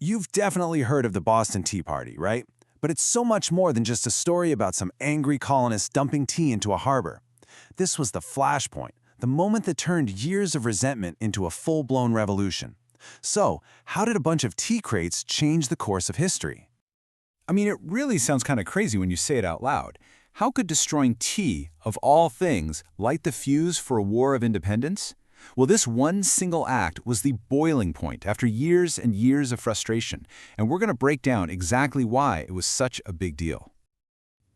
You've definitely heard of the Boston Tea Party, right? But it's so much more than just a story about some angry colonists dumping tea into a harbor. This was the flashpoint, the moment that turned years of resentment into a full-blown revolution. So, how did a bunch of tea crates change the course of history? I mean, it really sounds kind of crazy when you say it out loud. How could destroying tea, of all things, light the fuse for a war of independence? Well, this one single act was the boiling point after years and years of frustration, and we're going to break down exactly why it was such a big deal.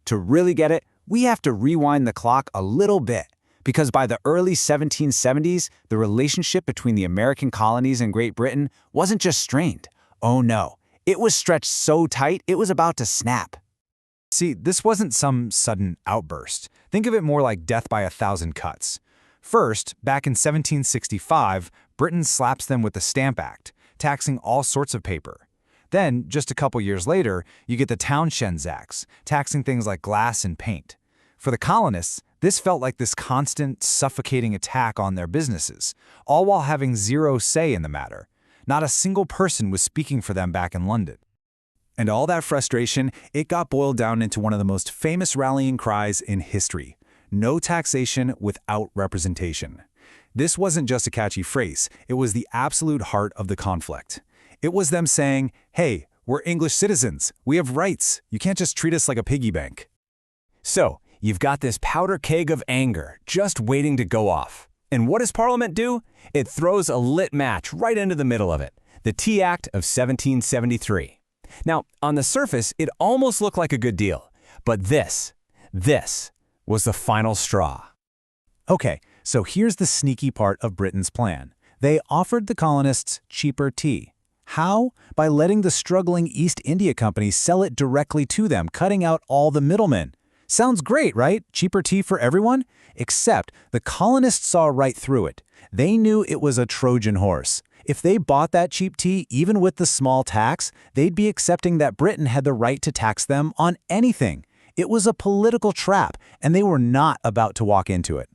To really get it, we have to rewind the clock a little bit, because by the early 1770s, the relationship between the American colonies and Great Britain wasn't just strained. Oh no, it was stretched so tight it was about to snap. See, this wasn't some sudden outburst. Think of it more like death by a thousand cuts. First, back in 1765, Britain slaps them with the Stamp Act, taxing all sorts of paper. Then, just a couple years later, you get the Townshend Acts, taxing things like glass and paint. For the colonists, this felt like this constant, suffocating attack on their businesses, all while having zero say in the matter. Not a single person was speaking for them back in London. And all that frustration, it got boiled down into one of the most famous rallying cries in history: no taxation without representation. This wasn't just a catchy phrase, it was the absolute heart of the conflict. It was them saying, hey, we're English citizens, we have rights, you can't just treat us like a piggy bank. So, you've got this powder keg of anger just waiting to go off. And what does Parliament do? It throws a lit match right into the middle of it, the Tea Act of 1773. Now, on the surface, it almost looked like a good deal. But this was the final straw. Okay, so here's the sneaky part of Britain's plan. They offered the colonists cheaper tea. How? By letting the struggling East India Company sell it directly to them, cutting out all the middlemen. Sounds great, right? Cheaper tea for everyone? Except the colonists saw right through it. They knew it was a Trojan horse. If they bought that cheap tea, even with the small tax, they'd be accepting that Britain had the right to tax them on anything. It was a political trap, and they were not about to walk into it.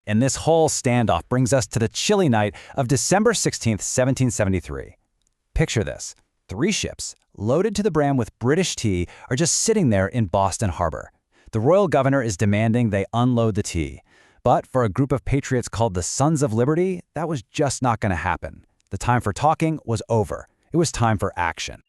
And this whole standoff brings us to the chilly night of December 16th, 1773. Picture this. 3 ships, loaded to the brim with British tea, are just sitting there in Boston Harbor. The royal governor is demanding they unload the tea. But for a group of patriots called the Sons of Liberty, that was just not going to happen. The time for talking was over. It was time for action.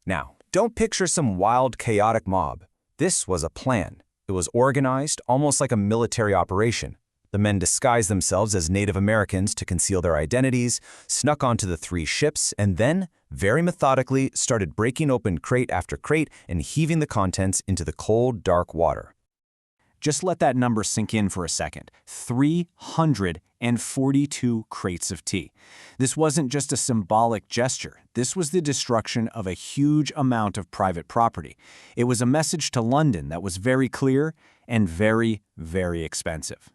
Now, don't picture some wild, chaotic mob. This was a plan. It was organized, almost like a military operation. The men disguised themselves as Native Americans to conceal their identities, snuck onto the 3 ships, and then, very methodically, started breaking open crate after crate and heaving the contents into the cold, dark water. Just let that number sink in for a second. 342 crates of tea. This wasn't just a symbolic gesture. This was the destruction of a huge amount of private property. It was a message to London that was very clear and very, very expensive.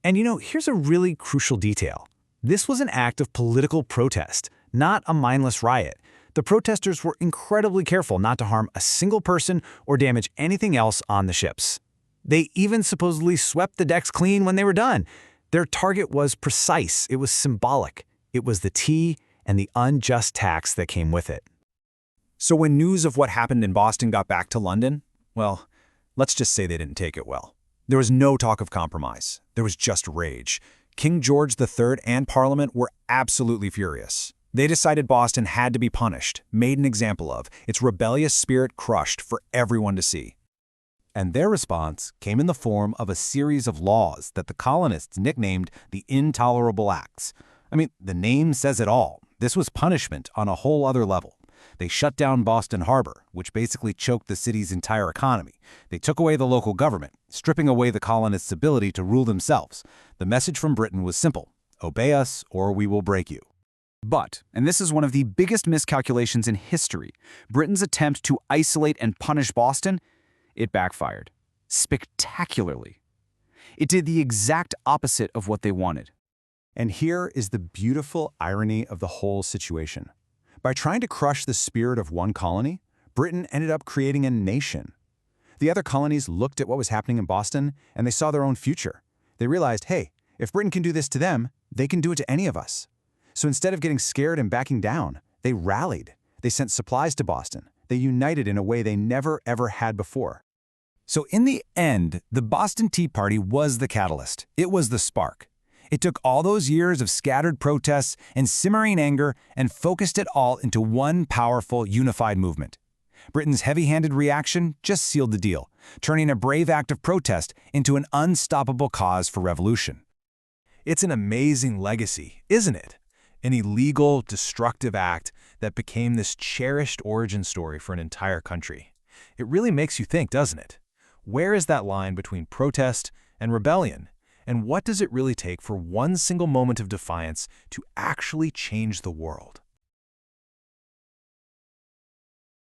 And here's a really crucial detail. This was an act of political protest, not a mindless riot. The protesters were incredibly careful not to harm a single person or damage anything else on the ships. They even supposedly swept the decks clean when they were done. Their target was precise. It was symbolic. It was the tea and the unjust tax that came with it. So when news of what happened in Boston got back to London, well, let's just say they didn't take it well. There was no talk of compromise. There was just rage. King George III and Parliament were absolutely furious. They decided Boston had to be punished, made an example of, its rebellious spirit crushed for everyone to see. And their response came in the form of a series of laws that the colonists nicknamed the Intolerable Acts. I mean, the name says it all. This was punishment on a whole other level. They shut down Boston Harbor, which basically choked the city's entire economy. They took away the local government, stripping away the colonists' ability to rule themselves. The message from Britain was simple: obey us or we will break you. But, and this is one of the biggest miscalculations in history, Britain's attempt to isolate and punish Boston, it backfired. Spectacularly. It did the exact opposite of what they wanted. And here is the beautiful irony of the whole situation. By trying to crush the spirit of one colony, Britain ended up creating a nation. The other colonies looked at what was happening in Boston, and they saw their own future. They realized, hey, if Britain can do this to them, they can do it to any of us. So instead of getting scared and backing down, they rallied. They sent supplies to Boston. They united in a way they never, ever had before. So in the end, the Boston Tea Party was the catalyst. It was the spark. It took all those years of scattered protests and simmering anger and focused it all into one powerful, unified movement. Britain's heavy-handed reaction just sealed the deal, turning a brave act of protest into an unstoppable cause for revolution. It's an amazing legacy, isn't it? An illegal, destructive act that became this cherished origin story for an entire country. It really makes you think, doesn't it? Where is that line between protest and rebellion? And what does it really take for one single moment of defiance to actually change the world?